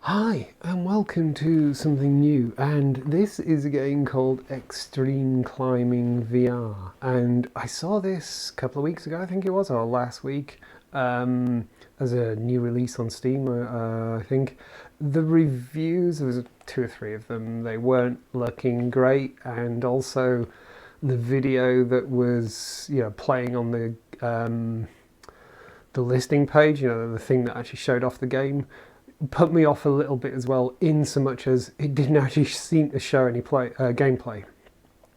Hi and welcome to something new, and this is a game called Extreme Climbing VR, and I saw this a couple of weeks ago, I think it was, or last week, as a new release on Steam. I think the reviews, there was two or three of them, they weren't looking great, and also the video that was playing on the listing page, the thing that actually showed off the game, put me off a little bit as well, in so much as it didn't actually seem to show any gameplay.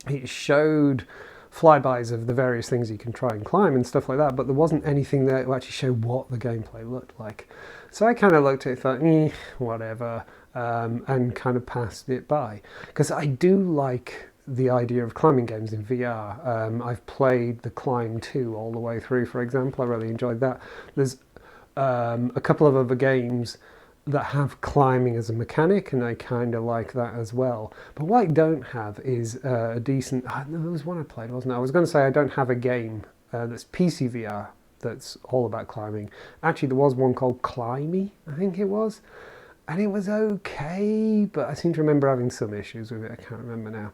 It showed flybys of the various things you can try and climb and stuff like that, but there wasn't anything there to actually show what the gameplay looked like. So I kind of looked at it, thought, whatever, and kind of passed it by. Because I do like the idea of climbing games in VR. I've played the Climb 2 all the way through, for example. I really enjoyed that. There's a couple of other games that have climbing as a mechanic, and I kind of like that as well. But what I don't have is a decent... there was one I played, wasn't it? I was going to say I don't have a game that's PCVR that's all about climbing. Actually, there was one called Climby, I think it was. And it was okay, but I seem to remember having some issues with it. I can't remember now.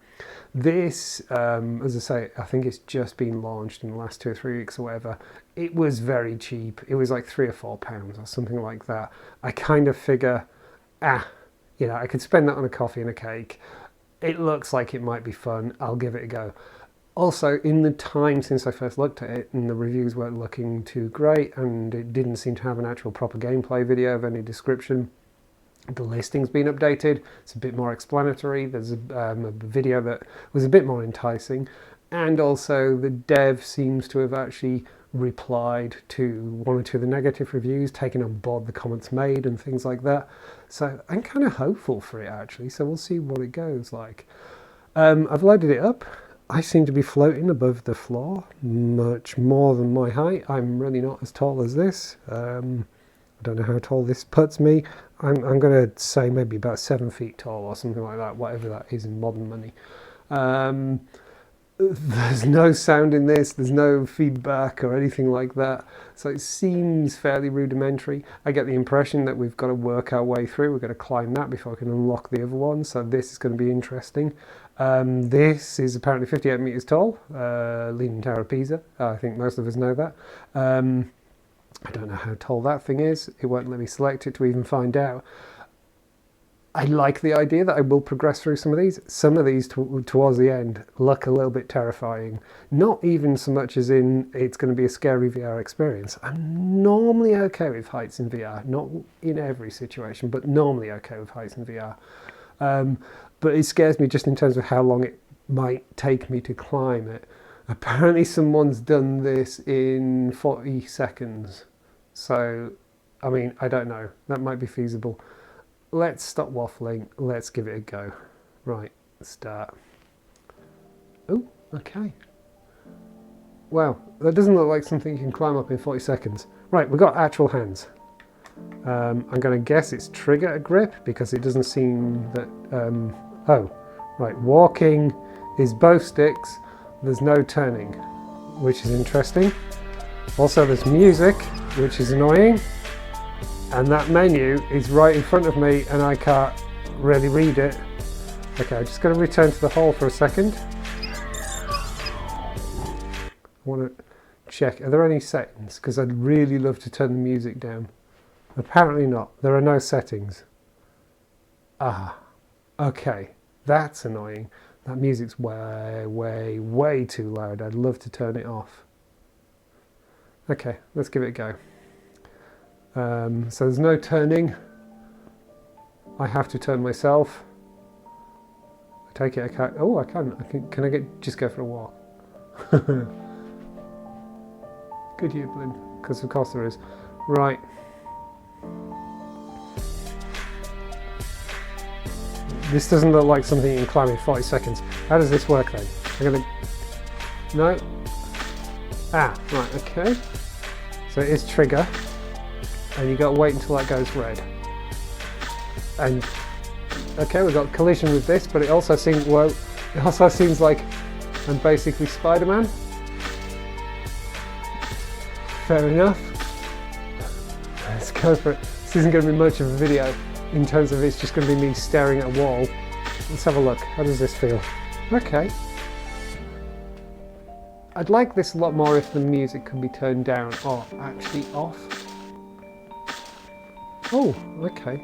This, as I say, I think it's just been launched in the last 2 or 3 weeks or whatever. It was very cheap. It was like £3 or £4 or something like that. I kind of figure, I could spend that on a coffee and a cake. It looks like it might be fun. I'll give it a go. Also, in the time since I first looked at it, and the reviews weren't looking too great, and it didn't seem to have an actual proper gameplay video of any description, the listing's been updated. It's a bit more explanatory. There's a video that was a bit more enticing, and also the dev seems to have actually replied to one or two of the negative reviews, taking on board the comments made and things like that. So I'm kind of hopeful for it, actually, so we'll see what it goes like. I've loaded it up. I seem to be floating above the floor much more than my height. I'm really not as tall as this. I don't know how tall this puts me. I'm going to say maybe about 7 feet tall or something like that, whatever that is in modern money. There's no sound in this, there's no feedback or anything like that, so it seems fairly rudimentary. I get the impression that we've got to work our way through. We're going to climb that before we can unlock the other one, so this is going to be interesting. This is apparently 58 metres tall, Leaning Tower of Pisa. I think most of us know that. I don't know how tall that thing is. It won't let me select it to even find out. I like the idea that I will progress through some of these. Some of these towards the end look a little bit terrifying. Not even so much as in it's going to be a scary VR experience. I'm normally okay with heights in VR. Not in every situation, but normally okay with heights in VR. But it scares me just in terms of how long it might take me to climb it. Apparently someone's done this in 40 seconds. So, I mean, I don't know. That might be feasible. Let's stop waffling. Let's give it a go. Right, start. Oh, okay. Wow, that doesn't look like something you can climb up in 40 seconds. Right, we've got actual hands. I'm going to guess it's trigger grip because it doesn't seem that... oh, right, walking is both sticks. There's no turning, which is interesting. Also, there's music, which is annoying. And that menu is right in front of me and I can't really read it. Okay, I'm just going to return to the hole for a second. I want to check, are there any settings? Because I'd really love to turn the music down. Apparently not. There are no settings. Ah, okay. That's annoying. That music's way too loud. I'd love to turn it off. Okay, let's give it a go. So there's no turning. I have to turn myself. I take it I can't. Oh, I can. Can I just go for a walk? Good Eublin, because of course there is. Right. This doesn't look like something you can climb in 40 seconds. How does this work then? I'm gonna... No. Ah, right, okay. So it is trigger. And you got to wait until that goes red. And, okay, we've got collision with this, but it also seems, well, it also seems like I'm basically Spider-Man. Fair enough. Let's go for it. This isn't going to be much of a video. in terms of it's just going to be me staring at a wall. Let's have a look. How does this feel? Okay. I'd like this a lot more if the music could be turned down or actually off. Oh, okay.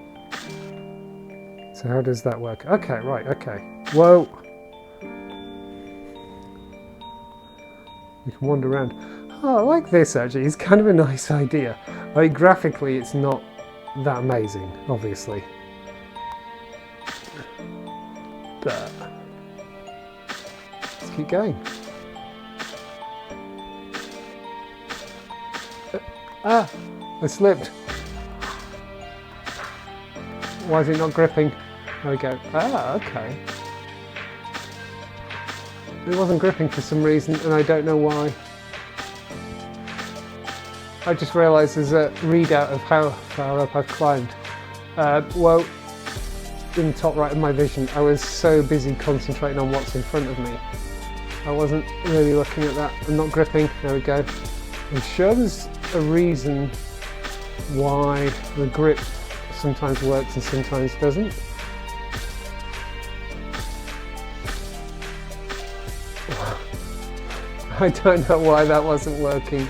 So how does that work? Okay, right, okay. Whoa! You can wander around. Oh, I like this actually. It's kind of a nice idea. I mean, graphically it's not that amazing, obviously. But let's keep going. I slipped. Why is it not gripping? There we go. Ah, okay. It wasn't gripping for some reason, and I don't know why. I just realised there's a readout of how far up I've climbed. Well, in the top right of my vision, I was so busy concentrating on what's in front of me. I wasn't really looking at that. I'm not gripping. There we go. I'm sure there's a reason why the grip sometimes works and sometimes doesn't. I don't know why that wasn't working.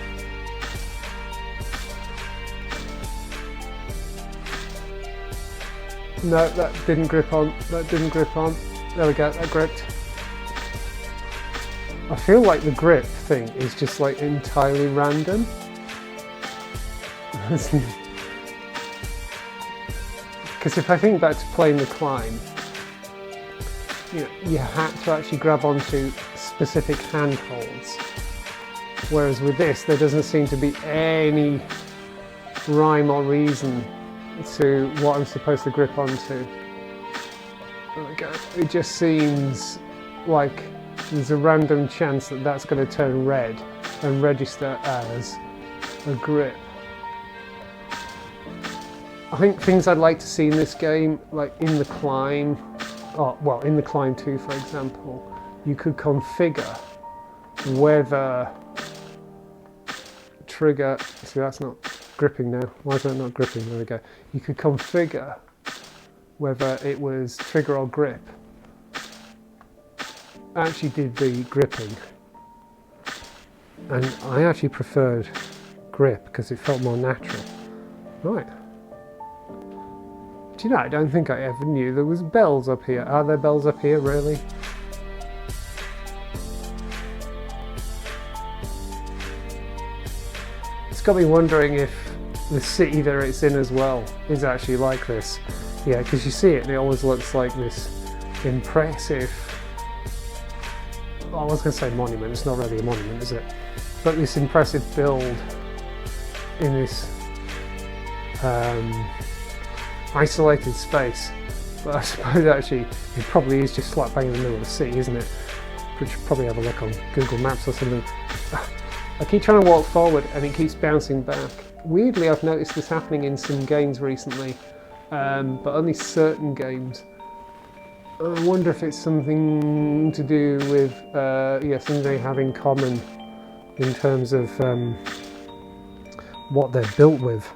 No, that didn't grip on. That didn't grip on. There we go, that gripped. I feel like the grip thing is just like entirely random. Because if I think back to playing the climb, you had to actually grab onto specific handholds. Whereas with this, there doesn't seem to be any rhyme or reason to what I'm supposed to grip onto. There we go. It just seems like there's a random chance that that's going to turn red and register as a grip. I think things I'd like to see in this game, like in the climb, in the climb 2 for example, you could configure whether trigger, see that's not gripping now, why is that not gripping, there we go. You could configure whether it was trigger or grip actually did the gripping, and I actually preferred grip because it felt more natural. Right. Do you know, I don't think I ever knew there was bells up here. Are there bells up here, really? It's got me wondering if the city that it's in as well is actually like this. Yeah, because you see it and it always looks like this impressive, I was going to say monument, it's not really a monument, is it? But this impressive build in this isolated space. But I suppose actually it probably is just slap bang in the middle of the city, isn't it? We should probably have a look on Google Maps or something. I keep trying to walk forward and it keeps bouncing back. Weirdly, I've noticed this happening in some games recently, but only certain games. I wonder if it's something to do with something they have in common in terms of what they're built with.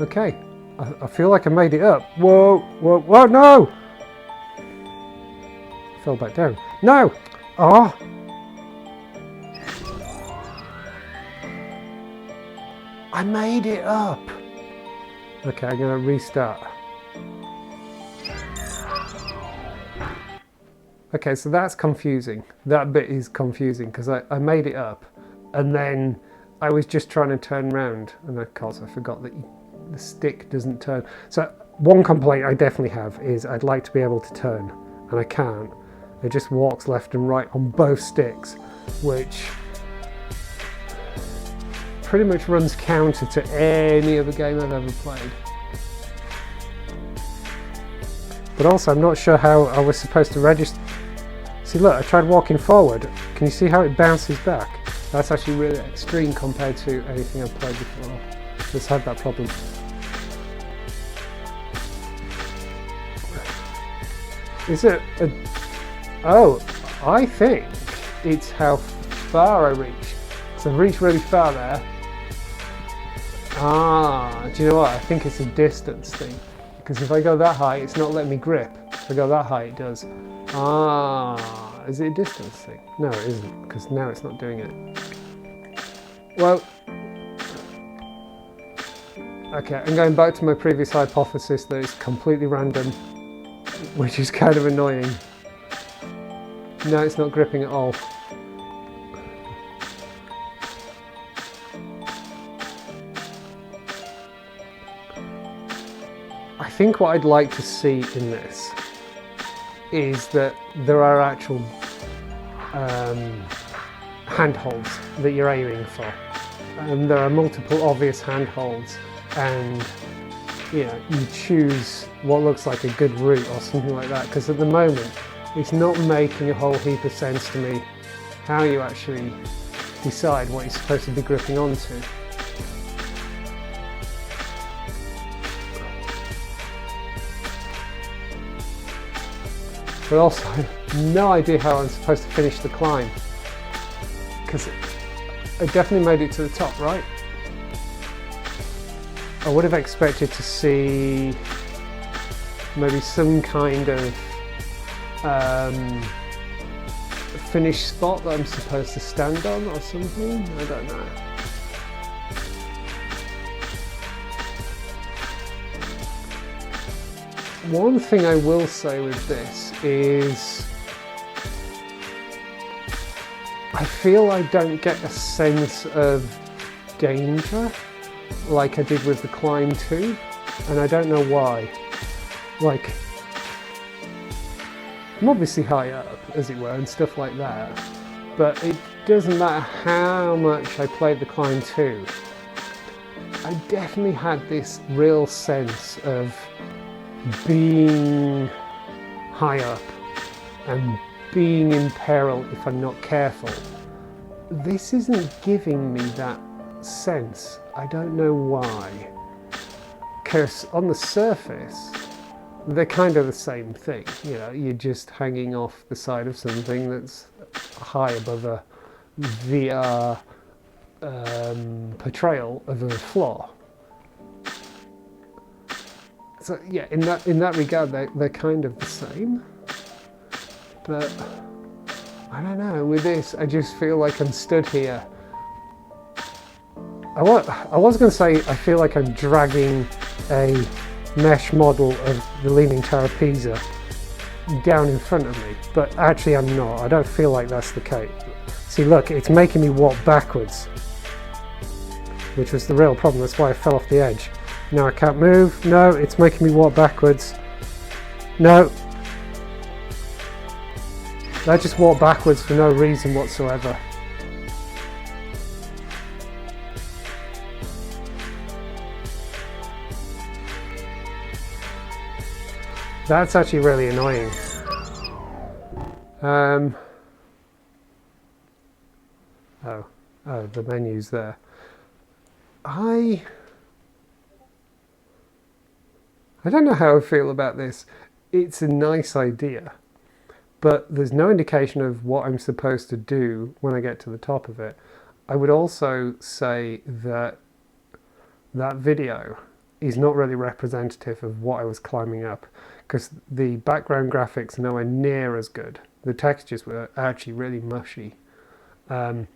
Okay, I feel like I made it up. Whoa, whoa, whoa, no! I fell back down. No! Oh! I made it up! Okay, I'm going to restart. Okay, so that's confusing. That bit is confusing because I made it up and then I was just trying to turn around and of course I forgot that the stick doesn't turn. So one complaint I definitely have is I'd like to be able to turn and I can't. It just walks left and right on both sticks, which pretty much runs counter to any other game I've ever played. But also I'm not sure how I was supposed to register. See, look, I tried walking forward. Can you see how it bounces back? That's actually really extreme compared to anything I've played before. It's had that problem. Is it a... Oh, I think it's how far I reach. So I've reached really far there. Ah, do you know what? I think it's a distance thing. Because if I go that high, it's not letting me grip. If I go that high, it does. Ah, is it a distance thing? No, it isn't, because now it's not doing it. Well, okay, I'm going back to my previous hypothesis that it's completely random, which is kind of annoying. No, it's not gripping at all. I think what I'd like to see in this is that there are actual handholds that you're aiming for. And there are multiple obvious handholds, and you choose what looks like a good route or something like that, because at the moment it's not making a whole heap of sense to me how you actually decide what you're supposed to be gripping onto. But also, I have no idea how I'm supposed to finish the climb, because I definitely made it to the top, right? I would have expected to see maybe some kind of finish spot that I'm supposed to stand on or something. I don't know. One thing I will say with this is I feel I don't get a sense of danger like I did with the climb 2, and I don't know why. Like, I'm obviously high up, as it were, and stuff like that, but it doesn't matter how much I played the climb 2. I definitely had this real sense of being high up and being in peril if I'm not careful. This isn't giving me that sense. I don't know why. Because on the surface, they're kind of the same thing. You know, you're just hanging off the side of something that's high above a VR portrayal of a floor. So yeah, in that regard, they're kind of the same. But I don't know. With this, I just feel like I'm stood here. I was going to say I feel like I'm dragging a mesh model of the Leaning Tower of Pisa down in front of me, but actually I'm not. I don't feel like that's the case. See, look, it's making me walk backwards, which was the real problem. That's why I fell off the edge. Now I can't move. No, it's making me walk backwards. No. I just walked backwards for no reason whatsoever. That's actually really annoying. Oh, the menu's there. I don't know how I feel about this. It's a nice idea, but there's no indication of what I'm supposed to do when I get to the top of it. I would also say that that video is not really representative of what I was climbing up, because the background graphics are nowhere near as good. The textures were actually really mushy. And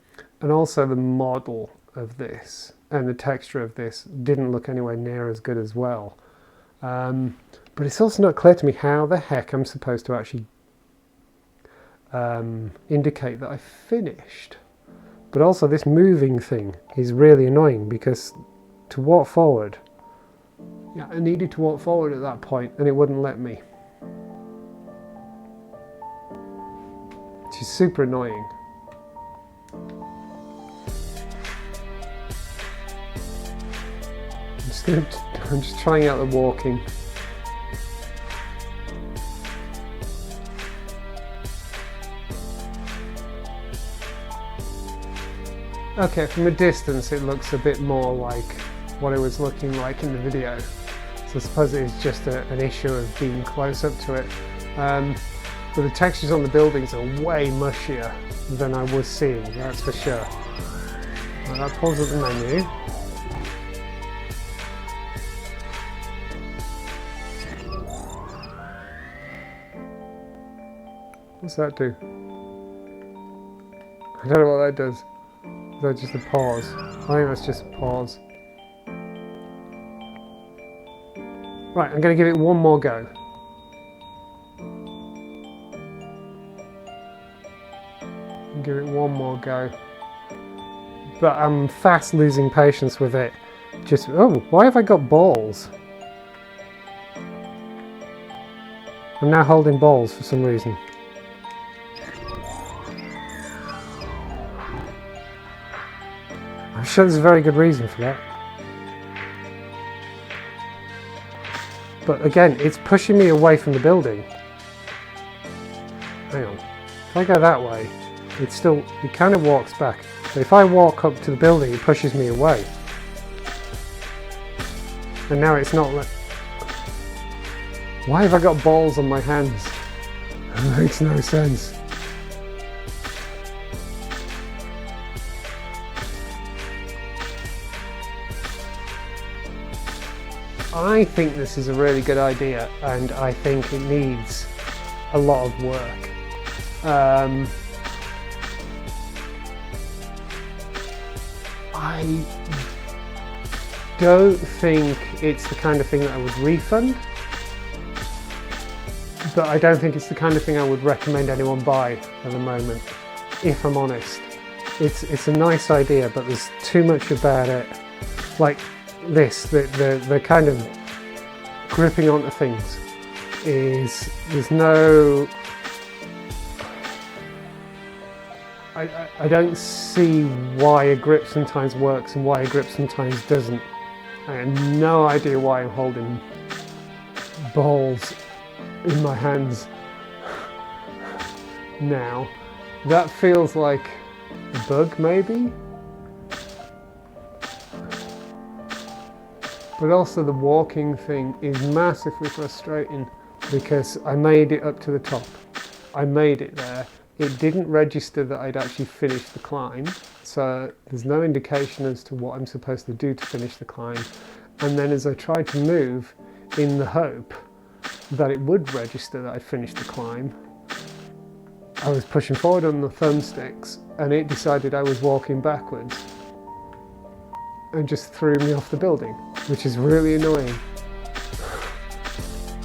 also the model of this and the texture of this didn't look anywhere near as good as well. But it's also not clear to me how the heck I'm supposed to actually indicate that I finished. But also this moving thing is really annoying, because to walk forward, yeah, I needed to walk forward at that point and it wouldn't let me. Which is super annoying. I'm just trying out the walking. Okay, from a distance it looks a bit more like what it was looking like in the video. So I suppose it is just an issue of being close up to it. But the textures on the buildings are way mushier than I was seeing, that's for sure. Right, that pulls up the menu. What's that do? I don't know what that does. Is that just a pause? I think that's just a pause. Right, I'm going to give it one more go. Give it one more go. But I'm fast losing patience with it. Just, oh, why have I got balls? I'm now holding balls for some reason. I'm sure there's a very good reason for that. But again, it's pushing me away from the building. Hang on. If I go that way, it kind of walks back. But if I walk up to the building, it pushes me away. And now it's not like... Why have I got balls on my hands? It makes no sense. I think this is a really good idea, and I think it needs a lot of work. I don't think it's the kind of thing that I would refund, but I don't think it's the kind of thing I would recommend anyone buy at the moment, if I'm honest. It's a nice idea, but there's too much about it. Like this, the kind of gripping onto things there's no... I don't see why a grip sometimes works and why a grip sometimes doesn't. I have no idea why I'm holding balls in my hands now. That feels like a bug, maybe? But also the walking thing is massively frustrating because I made it up to the top. I made it there. It didn't register that I'd actually finished the climb, so there's no indication as to what I'm supposed to do to finish the climb. And then as I tried to move in the hope that it would register that I'd finished the climb, I was pushing forward on the thumbsticks and it decided I was walking backwards and just threw me off the building, which is really annoying.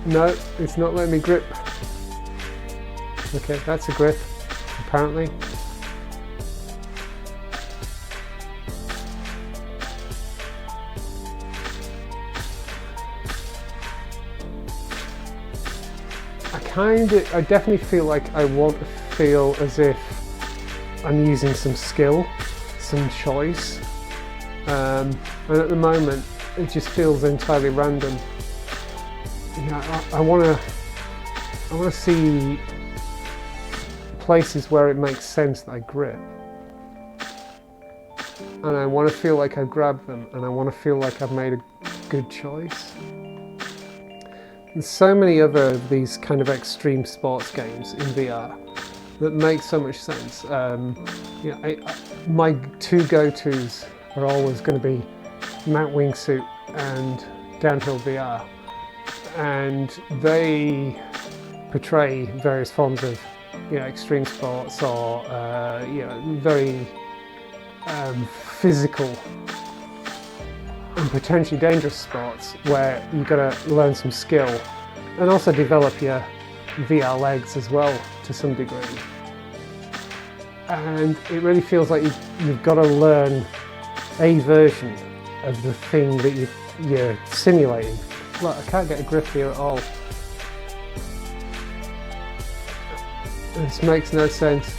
No, it's not letting me grip. Okay, that's a grip, apparently. I definitely feel like I want to feel as if I'm using some skill, some choice. And at the moment, it just feels entirely random. Yeah, I want to see places where it makes sense that I grip, and I want to feel like I grab them, and I want to feel like I've made a good choice. There's so many other of these kind of extreme sports games in VR that make so much sense. My two go-tos are always going to be Mount Wingsuit and Downhill VR, and they portray various forms of extreme sports or very physical and potentially dangerous sports where you've got to learn some skill and also develop your VR legs as well to some degree. And it really feels like you've got to learn a version of the thing that you're simulating. Look, I can't get a grip here at all. This makes no sense.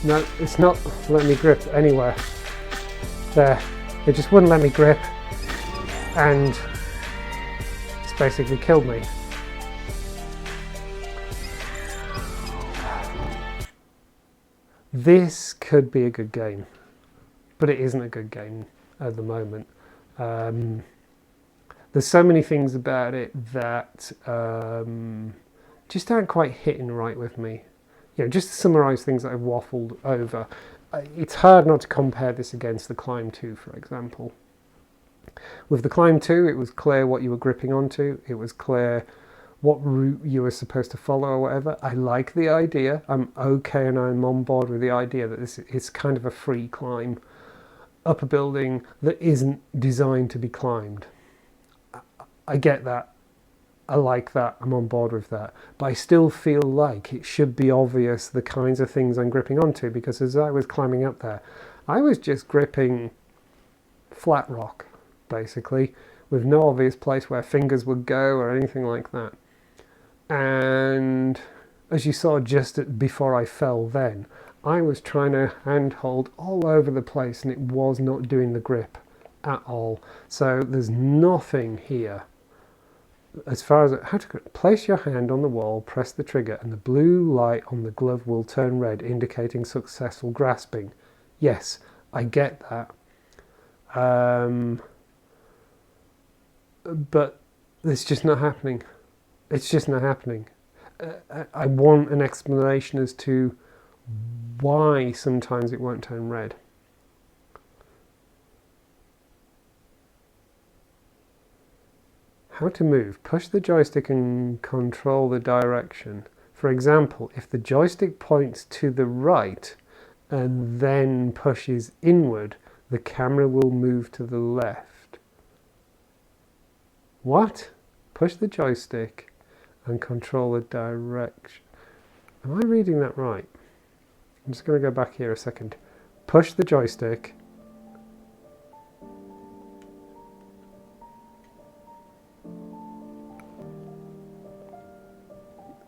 No, it's not letting me grip anywhere. There, it just wouldn't let me grip, and it's basically killed me. This could be a good game, but it isn't a good game at the moment. There's so many things about it that just aren't quite hitting right with me. Just to summarise things that I've waffled over, it's hard not to compare this against the Climb 2, for example. With the Climb 2, it was clear what you were gripping onto. It was clear what route you were supposed to follow or whatever. I like the idea. I'm okay and I'm on board with the idea that this is kind of a free climb up a building that isn't designed to be climbed. I get that. I like that. I'm on board with that. But I still feel like it should be obvious the kinds of things I'm gripping onto, because as I was climbing up there, I was just gripping flat rock, basically, with no obvious place where fingers would go or anything like that. And as you saw just before I fell then, I was trying to handhold all over the place and it was not doing the grip at all. So there's nothing here. As far as how to place your hand on the wall, press the trigger and the blue light on the glove will turn red, indicating successful grasping. Yes, I get that. But it's just not happening. It's just not happening. I want an explanation as to why sometimes it won't turn red. How to move. Push the joystick and control the direction. For example, if the joystick points to the right and then pushes inward, the camera will move to the left. What? Push the joystick and control the direction. Am I reading that right? I'm just going to go back here a second. Push the joystick.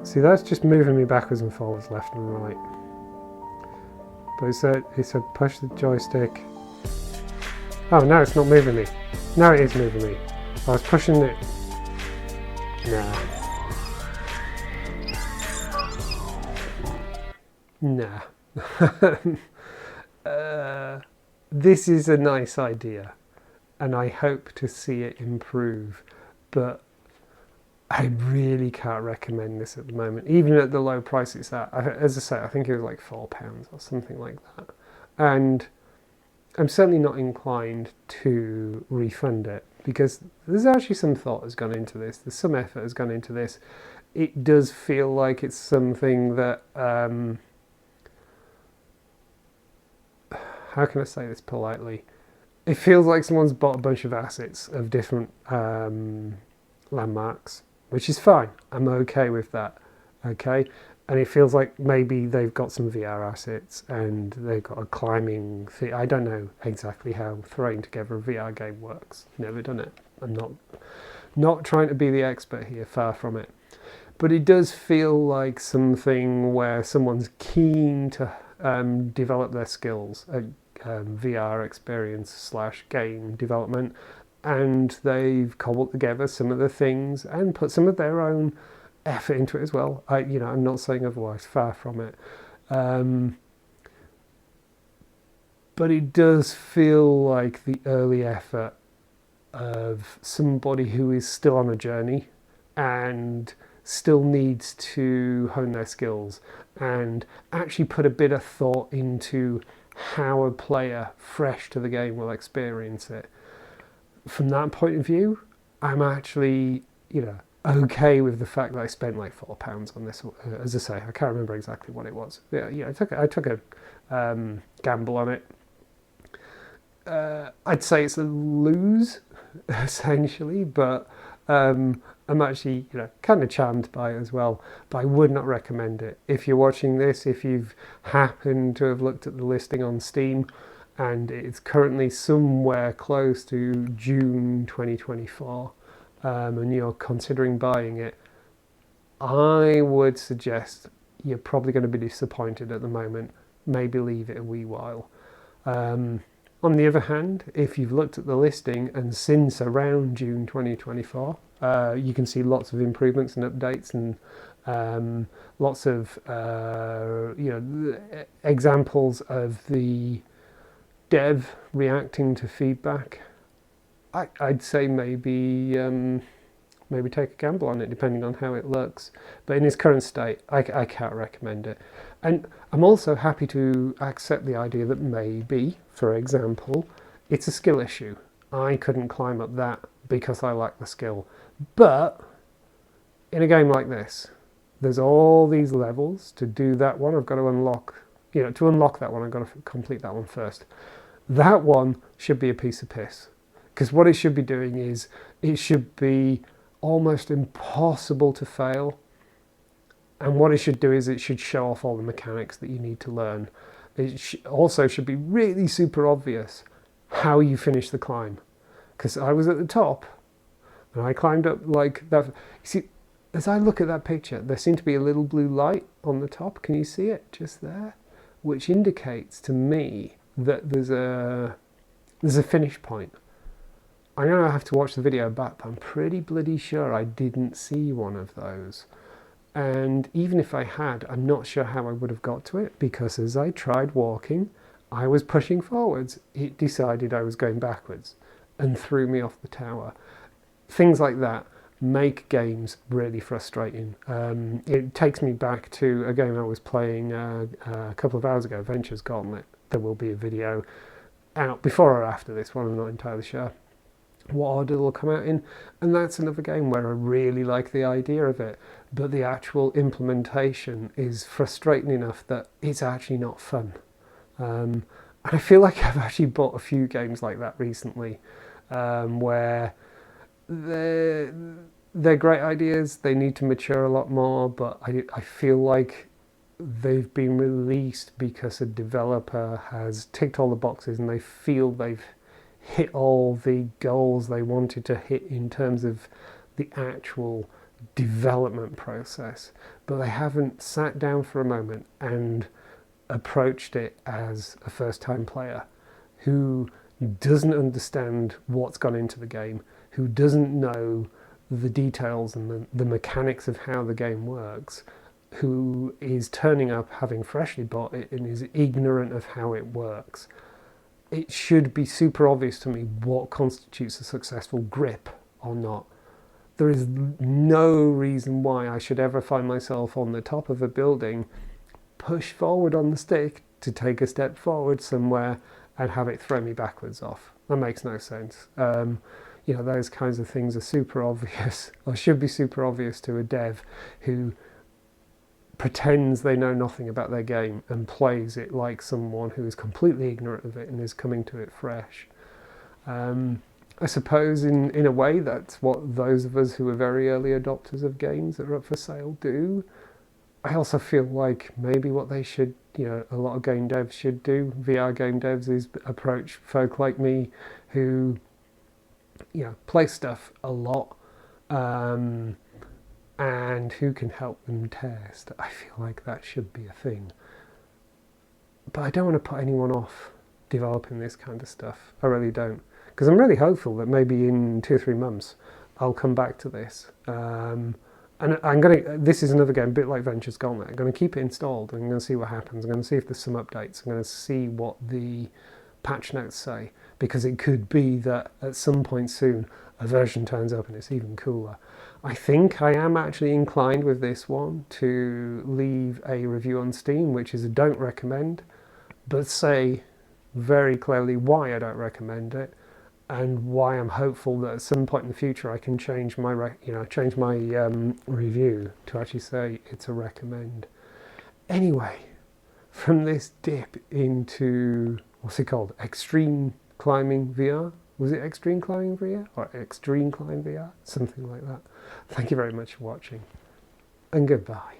See, that's just moving me backwards and forwards, left and right. But it said push the joystick. Oh, now it's not moving me. Now it is moving me. I was pushing it. Nah. This is a nice idea and I hope to see it improve, but I really can't recommend this at the moment, even at the low price it's at. As I say, I think it was like £4 or something like that, and I'm certainly not inclined to refund it, because there's actually some thought has gone into this, there's some effort has gone into this. It does feel like it's something that how can I say this politely? It feels like someone's bought a bunch of assets of different landmarks, which is fine. I'm okay with that. Okay. And it feels like maybe they've got some VR assets and they've got a climbing thing. I don't know exactly how throwing together a VR game works. Never done it. I'm not trying to be the expert here, far from it. But it does feel like something where someone's keen to develop their skills at VR experience / game development, and they've cobbled together some of the things and put some of their own effort into it as well. I'm not saying otherwise, far from it. But it does feel like the early effort of somebody who is still on a journey and still needs to hone their skills and actually put a bit of thought into how a player fresh to the game will experience it. From that point of view, I'm actually, okay with the fact that I spent like £4 on this. As I say, I can't remember exactly what it was. Yeah, I took a gamble on it. I'd say it's a lose, essentially, but I'm actually, kind of charmed by it as well. But I would not recommend it. If you're watching this, if you've happened to have looked at the listing on Steam, and it's currently somewhere close to June 2024, and you're considering buying it, I would suggest you're probably going to be disappointed at the moment. Maybe leave it a wee while. On the other hand, if you've looked at the listing and since around June 2024, you can see lots of improvements and updates and lots of examples of the dev reacting to feedback. I'd say maybe take a gamble on it, depending on how it looks. But in its current state, I can't recommend it. And I'm also happy to accept the idea that maybe, for example, it's a skill issue. I couldn't climb up that because I lack the skill. But in a game like this, there's all these levels. To do that one, I've got to unlock, to unlock that one, I've got to complete that one first. That one should be a piece of piss. Because what it should be doing is, it should be almost impossible to fail. And what it should do is it should show off all the mechanics that you need to learn. It also should be really super obvious how you finish the climb. Because I was at the top, and I climbed up like that. You see, as I look at that picture, there seemed to be a little blue light on the top. Can you see it just there? Which indicates to me that there's a finish point. I'm going to have to watch the video back, but I'm pretty bloody sure I didn't see one of those. And even if I had, I'm not sure how I would have got to it, because as I tried walking, I was pushing forwards. It decided I was going backwards and threw me off the tower. Things like that make games really frustrating. It takes me back to a game I was playing a couple of hours ago, Venture's Gauntlet. There will be a video out before or after this one, I'm not entirely sure what order it'll come out in, and that's another game where I really like the idea of it, but the actual implementation is frustrating enough that it's actually not fun. And I feel like I've actually bought a few games like that recently, where they're great ideas, they need to mature a lot more, but I feel like they've been released because a developer has ticked all the boxes and they feel they've hit all the goals they wanted to hit in terms of the actual development process, but they haven't sat down for a moment and approached it as a first-time player who doesn't understand what's gone into the game, who doesn't know the details and the mechanics of how the game works, who is turning up having freshly bought it and is ignorant of how it works. It should be super obvious to me what constitutes a successful grip or not. There is no reason why I should ever find myself on the top of a building, push forward on the stick to take a step forward somewhere and have it throw me backwards off. That makes no sense. Those kinds of things are super obvious, or should be super obvious to a dev who pretends they know nothing about their game and plays it like someone who is completely ignorant of it and is coming to it fresh. I suppose in a way that's what those of us who are very early adopters of games that are up for sale do. I also feel like maybe what they should, a lot of game devs should do, VR game devs, is approach folk like me who, play stuff a lot, and who can help them test. I feel like that should be a thing. But I don't want to put anyone off developing this kind of stuff. I really don't. Because I'm really hopeful that maybe in 2 or 3 months I'll come back to this. And this is another game, a bit like Venture's Gauntlet. I'm going to keep it installed and I'm going to see what happens. I'm going to see if there's some updates. I'm going to see what the patch notes say. Because it could be that at some point soon a version turns up and it's even cooler. I think I am actually inclined with this one to leave a review on Steam, which is a don't recommend, but say very clearly why I don't recommend it and why I'm hopeful that at some point in the future I can change my review to actually say it's a recommend. Anyway, from this dip into, what's it called? Extreme Climbing VR? Was it Extreme Climbing VR? Or Extreme Climb VR? Something like that. Thank you very much for watching, and goodbye.